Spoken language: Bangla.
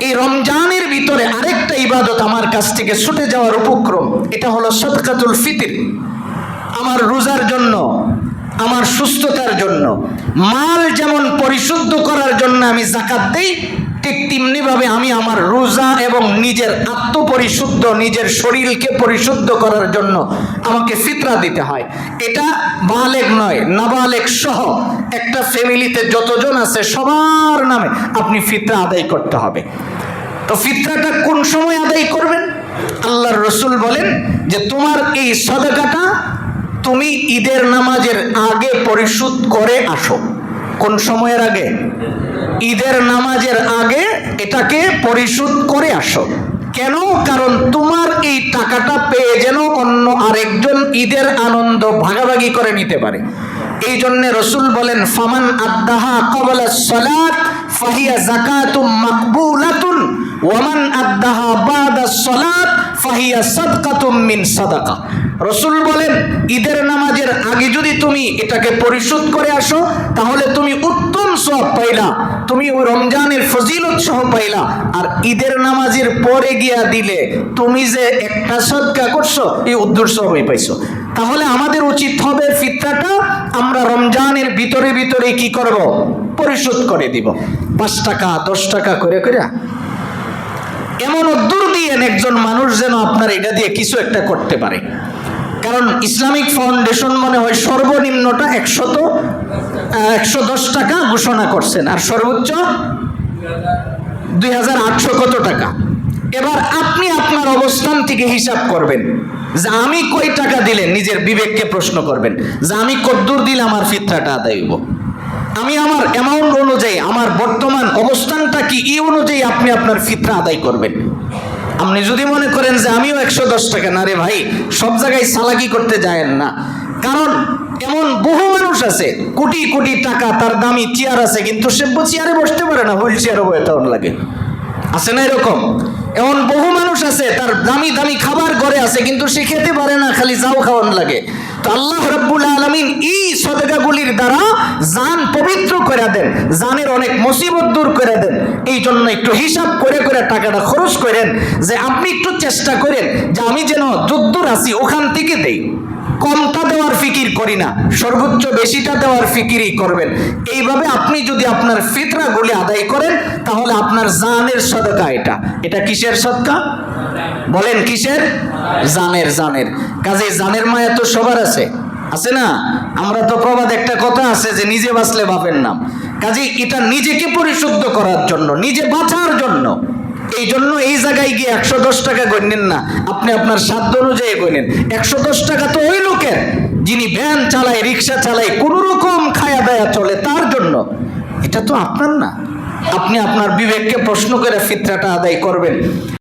এই রমজানের ভিতরে আরেকটা ইবাদত আমার কাছ থেকে ছুটে যাওয়ার উপক্রম, এটা হলো সাদকাতুল ফিতর। আমার রোজার জন্য, আমার সুস্থতার জন্য, মাল যেমন পরিশুদ্ধ করার জন্য আমি যাকাত দেই, ঠিক তেমনি ভাবে আমি আমার রোজা এবং নিজের আত্মপরিশুদ্ধ, নিজের শরীরকে পরিশুদ্ধ করার জন্য আমাকে ফিতরা দিতে হয়। এটা বালেগ নয়, নাবালেগ সহ একটা ফ্যামিলিতে যতজন আছে সবার নামে আপনি ফিতরা আদায় করতে হবে। তো ফিতরাটা কোন সময় আদায় করবেন? আল্লাহর রসুল বলেন যে তোমার এই সাদাকাটা তুমি ঈদের নামাজের আগে পরিশোধ করে আসো। কোন সময়ের আগে? ঈদের নামাজের আগে এটাকে পরিশোধ করে আসো। কেন? কারণ তোমার এই টাকাটা পেয়ে যেন অন্য আরেকজন ঈদের আনন্দ ভাগাভাগি করে নিতে পারে। এই জন্য রসুল বলেন ফামান আদ্দাহা ক্বাবলা সালাত ফাহিয়া যাকাতুম মাকবুলাতুন ওয়ামান আদ্দাহা বাদা সালাত ফাহিয়া সাদকাতুম মিন সাদাকা। রসুল বলেন ঈদের নামাজের আগে যদি তুমি এটাকে পরিশোধ করে আসো তাহলে তুমি উত্তম সওয়াব পাইলা, তুমি ওই রমজানের ফজিলত সহ পাইলা। আর ঈদের নামাজের পরে গিয়া দিলে তুমি যে একটা সদকা করছো এই উদ্দুর সবই পাইছো। তাহলে আমাদের উচিত হবে ফিতরাটা আমরা রমজানের ভিতরে ভিতরে কি করব? পরিশোধ করে দিব। 5 টাকা 10 টাকা করে করে এমন উদ্দুর দিয়ে একজন মানুষ যেন আপনার এটা দিয়ে কিছু একটা করতে পারে। কারণ ইসলামিক ফাউন্ডেশন মনে হয় সর্বনিম্নটা 110 টাকা ঘোষণা করছেন, আর সর্বোচ্চ 2800 কত টাকা। এবার আপনি আপনার অবস্থান থেকে হিসাব করবেন যে আমি কয় টাকা দিলে, নিজের বিবেককে প্রশ্ন করবেন যে আমি কতদূর দিলে আমার ফিতরাটা আদায় হইব। আমি আমার অ্যামাউন্ট অনুযায়ী, আমার বর্তমান অবস্থানটা কি, এই অনুযায়ী আপনি আপনার ফিতরা আদায় করবেন। আপনি যদি মনে করেন যে আমিও 110 টাকা, না রে ভাই, সব জায়গায় চালাকি করতে যায়েন না। কারণ এমন বহু মানুষ আছে কোটি কোটি টাকা, তার দামি চেয়ার আছে কিন্তু সে চেয়ারে বসতে পারে না, হুইল চেয়ারে বসতে লাগে। আছে না এরকম? এমন বহু মানুষ আছে তার দামি দামি খাবার ঘরে আছে কিন্তু সে খেতে পারে না, খালি যাও খাওয়ান লাগে। তো আল্লাহ রাব্বুল আলামিন এই সদকাগুলির দ্বারা জান পবিত্র করে দেন, জানের অনেক মুসিবত দূর করে দেন। এই জন্য একটু হিসাব করে করে টাকাটা খরচ করেন, যে আপনি একটু চেষ্টা করেন যে আমি যেন যদ্দূর আছি ওখান থেকে দেই, কমটা দেওয়ার ফিকির করি না, সর্বোচ্চ বেশিটা দেওয়ার ফিকিরই করবেন। এইভাবে আপনি যদি আপনার ফিতরাগুলি আদায় করেন তাহলে আপনার জানের সদকা। এটা কিসের সদকা বলেন? কিসের? জানের। কাজে জানের মায়া তো সবার আছে না? আমরা তো প্রবাদ একটা কথা আছে যে নিজে বাঁচলে বাপের নাম। কাজে এটা নিজেকে পরিশুদ্ধ করার জন্য, নিজে বাঁচার জন্য, এই জন্য এই জায়গায় গিয়ে 110 টাকা গণেন না, আপনি আপনার সাধ্য অনুযায়ী গণেন। 110 টাকা তো ওই লোকের যিনি ভ্যান চালায়, রিক্সা চালায়, কোন রকম খায়া দায়া চলে, তার জন্য। এটা তো আপনার না। আপনি আপনার বিবেককে প্রশ্ন করে ফিতরাটা আদায় করবেন।